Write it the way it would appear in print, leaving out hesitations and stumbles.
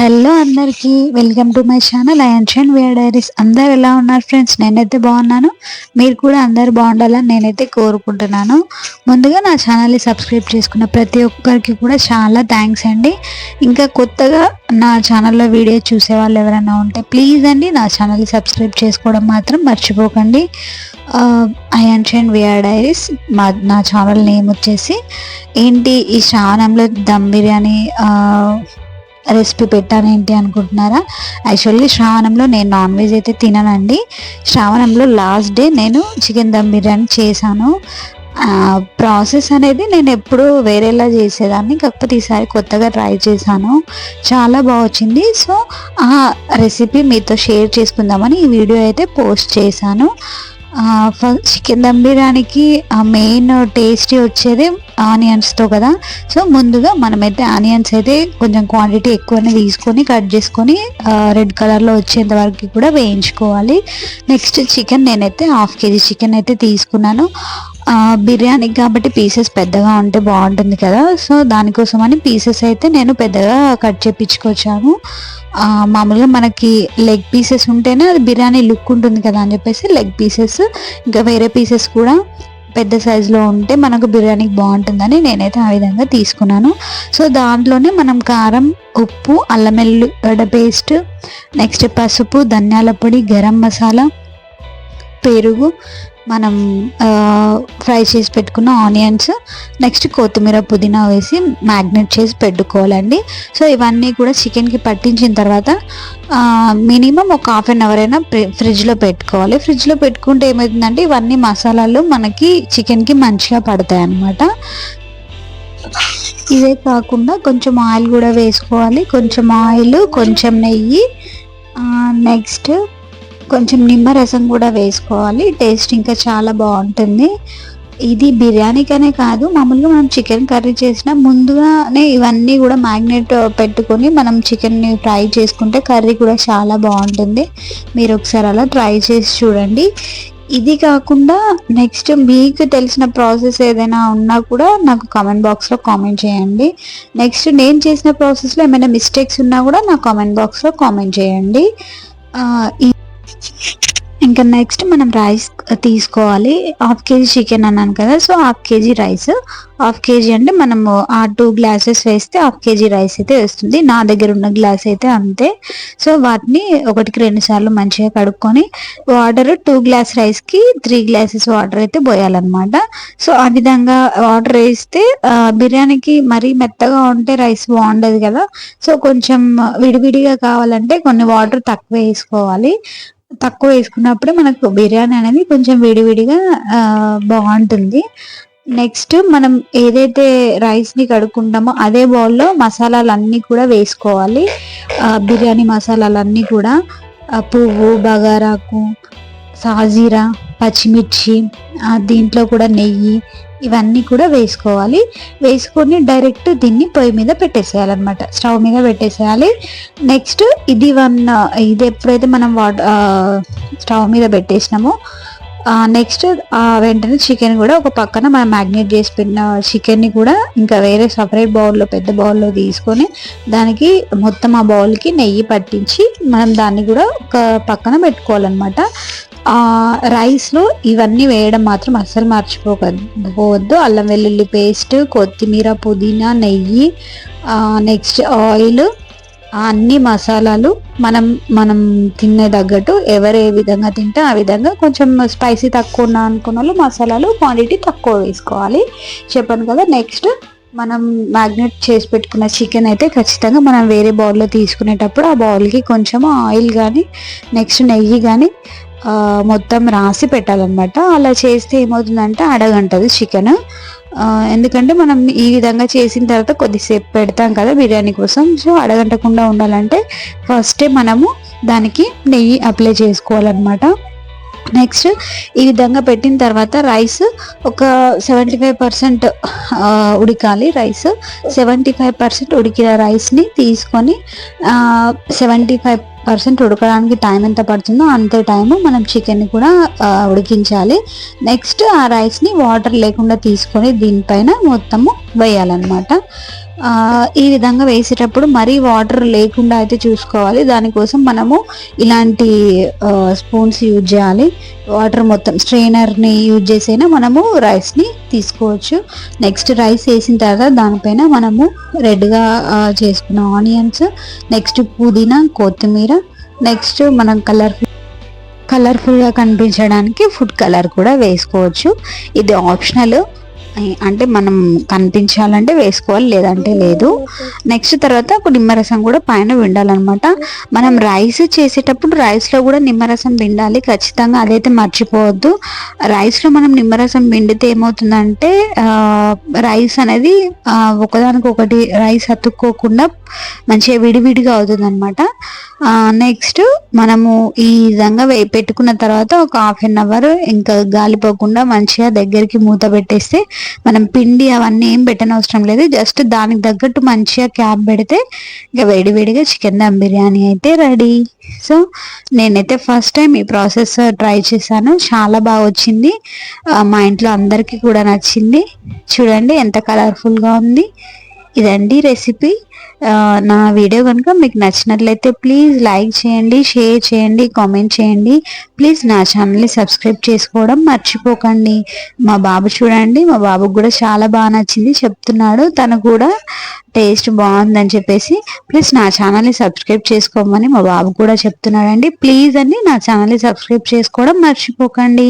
Hello అందరికీ welcome to my channel ఐఎన్షన్ VR diaries. అందరు ఎలా ఉన్నారు ఫ్రెండ్స్? నేనైతే బాగున్నాను. మీరు కూడా అందరు బాగుండాలని నేనైతే కోరుకుంటున్నాను. ముందుగా నా ఛానల్ని సబ్స్క్రైబ్ చేసుకున్న ప్రతి ఒక్కరికి కూడా చాలా థ్యాంక్స్ అండి. ఇంకా కొత్తగా నా ఛానల్లో వీడియో చూసే వాళ్ళు ఎవరైనా ఉంటే ప్లీజ్ అండి నా ఛానల్ని సబ్స్క్రైబ్ చేసుకోవడం మాత్రం మర్చిపోకండి. ఐఎన్షన్ విఆర్ డైరీస్ నా ఛానల్ నేమ్ వచ్చేసి ఏంటి ఈ శ్రావణంలో దమ్ బిర్యానీ రెసిపీ పెట్టాను ఏంటి అనుకుంటున్నారా? యాక్చువల్లీ శ్రావణంలో నేను నాన్ వెజ్ అయితే తిననండి. శ్రావణంలో లాస్ట్ డే నేను చికెన్ దమ్ బిర్యానీ చేశాను. ప్రాసెస్ అనేది నేను ఎప్పుడు వేరేలా చేసేదాన్ని, కాకపోతే ఈసారి కొత్తగా ట్రై చేశాను, చాలా బాగా వచ్చింది. సో ఆ రెసిపీ మీతో షేర్ చేసుకుందామని ఈ వీడియో అయితే పోస్ట్ చేశాను. చికెన్ దమ్ బిర్యానీకి మెయిన్ టేస్టీ వచ్చేది ఆనియన్స్తో కదా. సో ముందుగా మనమైతే ఆనియన్స్ అయితే కొంచెం క్వాంటిటీ ఎక్కువనే తీసుకొని కట్ చేసుకొని రెడ్ కలర్లో వచ్చేంత వరకు కూడా వేయించుకోవాలి. నెక్స్ట్ చికెన్ నేనైతే హాఫ్ కేజీ చికెన్ అయితే తీసుకున్నాను. బిర్యానీకి కాబట్టి పీసెస్ పెద్దగా ఉంటే బాగుంటుంది కదా, సో దానికోసమని పీసెస్ అయితే నేను పెద్దగా కట్ చేయించుకొచ్చాను. మామూలుగా మనకి లెగ్ పీసెస్ ఉంటేనే అది బిర్యానీ లుక్ ఉంటుంది కదా అని చెప్పేసి లెగ్ పీసెస్, ఇంకా వేరే పీసెస్ కూడా పెద్ద సైజులో ఉంటే మనకు బిర్యానీకి బాగుంటుందని నేనైతే ఆ విధంగా తీసుకున్నాను. సో దాంట్లోనే మనం కారం, ఉప్పు, అల్లం వెల్లుల్లి పేస్ట్, నెక్స్ట్ పసుపు, ధనియాల పొడి, గరం మసాలా, పెరుగు, మనం ఫ్రై చేసి పెట్టుకున్న ఆనియన్స్, నెక్స్ట్ కొత్తిమీర, పుదీనా వేసి మ్యాగ్నేట్ చేసి పెట్టుకోవాలండి. సో ఇవన్నీ కూడా చికెన్కి పట్టించిన తర్వాత మినిమం ఒక హాఫ్ అన్ అవర్ అయినా ఫ్రిడ్జ్లో పెట్టుకోవాలి. ఫ్రిడ్జ్లో పెట్టుకుంటే ఏమవుతుందంటే ఇవన్నీ మసాలాలు మనకి చికెన్కి మంచిగా పడతాయి అన్నమాట. ఇదే కాకుండా కొంచెం ఆయిల్ కూడా వేసుకోవాలి. కొంచెం ఆయిల్, కొంచెం నెయ్యి, నెక్స్ట్ కొంచెం నిమ్మరసం కూడా వేసుకోవాలి. టేస్ట్ ఇంకా చాలా బాగుంటుంది. ఇది బిర్యానీకనే కాదు, మామూలుగా మనం చికెన్ కర్రీ చేసిన ముందుగానే ఇవన్నీ కూడా మ్యాగ్నేట్ పెట్టుకొని మనం చికెన్ని ఫ్రై చేసుకుంటే కర్రీ కూడా చాలా బాగుంటుంది. మీరు ఒకసారి అలా ట్రై చేసి చూడండి. ఇది కాకుండా నెక్స్ట్ మీకు తెలిసిన ప్రాసెస్ ఏదైనా ఉన్నా కూడా నాకు కామెంట్ బాక్స్లో కామెంట్ చేయండి. నెక్స్ట్ నేను చేసిన ప్రాసెస్లో ఏమైనా మిస్టేక్స్ ఉన్నా కూడా నా కామెంట్ బాక్స్లో కామెంట్ చేయండి. ఇంకా నెక్స్ట్ మనం రైస్ తీసుకోవాలి. హాఫ్ కేజీ చికెన్ అన్నాను కదా, so half KG rice, half KG అంటే మనము 2 గ్లాసెస్ వేస్తే హాఫ్ కేజీ రైస్ అయితే వస్తుంది. నా దగ్గర ఉన్న గ్లాస్ అయితే అంతే. సో వాటిని 1-2 సార్లు మంచిగా కడుక్కొని వాటర్ 2 గ్లాస్ రైస్కి 3 గ్లాసెస్ వాటర్ అయితే పోయాలన్నమాట. సో ఆ విధంగా వాటర్ వేస్తే బిర్యానీకి మరీ మెత్తగా ఉంటే రైస్ బాగుండదు కదా. సో కొంచెం విడివిడిగా కావాలంటే కొన్ని వాటర్ తక్కువ వేసుకోవాలి. తక్కువ వేసుకున్నప్పుడే మనకు బిర్యానీ అనేది కొంచెం విడివిడిగా బాగుంటుంది. నెక్స్ట్ మనం ఏదైతే రైస్ని కడుక్కుంటామో అదే బౌల్లో మసాలాలన్నీ కూడా వేసుకోవాలి. బిర్యానీ మసాలాలన్నీ కూడా పువ్వు, బగారాకు, సాజీరా, పచ్చిమిర్చి, దీంట్లో కూడా నెయ్యి, ఇవన్నీ కూడా వేసుకోవాలి. వేసుకొని డైరెక్ట్ దీన్ని పొయ్యి మీద పెట్టేసేయాలన్నమాట, స్టవ్ మీద పెట్టేసేయాలి. నెక్స్ట్ ఇది ఎప్పుడైతే మనం స్టవ్ మీద పెట్టేసినామో నెక్స్ట్ వెంటనే చికెన్ కూడా ఒక పక్కన మనం మ్యాగ్నేట్ చేసి పెట్టిన చికెన్ని కూడా ఇంకా వేరే సపరేట్ బౌల్లో, పెద్ద బౌల్లో తీసుకొని దానికి మొత్తం ఆ బౌల్కి నెయ్యి పట్టించి మనం దాన్ని కూడా ఒక పక్కన పెట్టుకోవాలన్నమాట. రైస్లో ఇవన్నీ వేయడం మాత్రం అస్సలు మర్చిపోవద్దు. అల్లం వెల్లుల్లి పేస్ట్, కొత్తిమీర, పుదీనా, నెయ్యి, నెక్స్ట్ ఆయిల్, అన్ని మసాలాలు మనం తినే తగ్గట్టు ఎవరు ఏ విధంగా తింటే ఆ విధంగా. కొంచెం స్పైసీ తక్కువ ఉన్నా అనుకున్న వాళ్ళు మసాలాలు క్వాంటిటీ తక్కువ వేసుకోవాలి, చెప్పాను కదా. నెక్స్ట్ మనం మ్యాగ్నేట్ చేసి పెట్టుకున్న చికెన్ అయితే ఖచ్చితంగా మనం వేరే బౌల్లో తీసుకునేటప్పుడు ఆ బౌల్కి కొంచెం ఆయిల్ కానీ నెక్స్ట్ నెయ్యి కానీ మొత్తం రాసి పెట్టాలన్నమాట. అలా చేస్తే ఏమవుతుందంటే అడగంటది చికెన్. ఎందుకంటే మనం ఈ విధంగా చేసిన తర్వాత కొద్దిసేపు పెడతాం కదా బిర్యానీ కోసం. సో అడగంటకుండా ఉండాలంటే ఫస్టే మనము దానికి నెయ్యి అప్లై చేసుకోవాలన్నమాట. నెక్స్ట్ ఈ విధంగా పెట్టిన తర్వాత రైస్ ఒక 75% ఉడకాలి. రైస్ 75% ఉడికిన రైస్ని తీసుకొని 75% ఉడకడానికి టైం ఎంత పడుతుందో అంతే టైము మనం చికెన్ని కూడా ఉడికించాలి. నెక్స్ట్ ఆ రైస్ని వాటర్ లేకుండా తీసుకొని దీనిపైన మొత్తము వేయాలన్నమాట. ఈ విధంగా వేసేటప్పుడు మరీ వాటర్ లేకుండా అయితే చూసుకోవాలి. దానికోసం మనము ఇలాంటి స్పూన్స్ యూజ్ చేయాలి. వాటర్ మొత్తం స్ట్రెయినర్ని యూజ్ చేసైనా మనము రైస్ని తీసుకోవచ్చు. నెక్స్ట్ రైస్ వేసిన తర్వాత దానిపైన మనము రెడ్గా చేసుకున్న ఆనియన్స్, నెక్స్ట్ పుదీనా, కొత్తిమీర, నెక్స్ట్ మనం కలర్ఫుల్గా కనిపించడానికి ఫుడ్ కలర్ కూడా వేసుకోవచ్చు. ఇది ఆప్షనల్, అంటే మనం కనిపించాలంటే వేసుకోవాలి, లేదంటే లేదు. నెక్స్ట్ తర్వాత ఒక నిమ్మరసం కూడా పైన పిండాలన్నమాట. మనం రైస్ చేసేటప్పుడు రైస్లో కూడా నిమ్మరసం పిండాలి ఖచ్చితంగా, అదైతే మర్చిపోవద్దు. రైస్లో మనం నిమ్మరసం పిండితే ఏమవుతుందంటే రైస్ అనేది ఒకదానికొకటి రైస్ అతుక్కోకుండా మంచిగా విడివిడిగా అవుతుంది అనమాట. నెక్స్ట్ మనము ఈ విధంగా పెట్టుకున్న తర్వాత ఒక 1/2 అవర్ ఇంకా గాలిపోకుండా మంచిగా దగ్గరికి మూత పెట్టేస్తే మనం పిండి అవన్నీ ఏం పెట్టనవసరం లేదు. జస్ట్ దానికి తగ్గట్టు మంచిగా క్యాప్ పెడితే ఇంకా వేడివేడిగా చికెన్ దమ్ బిర్యానీ అయితే రెడీ. సో నేనైతే ఫస్ట్ టైం ఈ ప్రాసెస్ ట్రై చేశాను, చాలా బాగా వచ్చింది. మా ఇంట్లో అందరికీ కూడా నచ్చింది. చూడండి ఎంత కలర్ఫుల్గా ఉంది. ఇదండి రెసిపీ. నా వీడియో కనుక మీకు నచ్చినట్లయితే ప్లీజ్ లైక్ చేయండి, షేర్ చేయండి, కామెంట్ చేయండి. ప్లీజ్ నా ఛానల్ని సబ్స్క్రైబ్ చేసుకోవడం మర్చిపోకండి. మా బాబు చూడండి, మా బాబుకి కూడా చాలా బాగా నచ్చింది చెప్తున్నాడు, తను కూడా టేస్ట్ బాగుందని చెప్పేసి. ప్లీజ్ నా ఛానల్ని సబ్స్క్రైబ్ చేసుకోమని మా బాబు కూడా చెప్తున్నాడండి. ప్లీజ్ అండి నా ఛానల్ని సబ్స్క్రైబ్ చేసుకోవడం మర్చిపోకండి.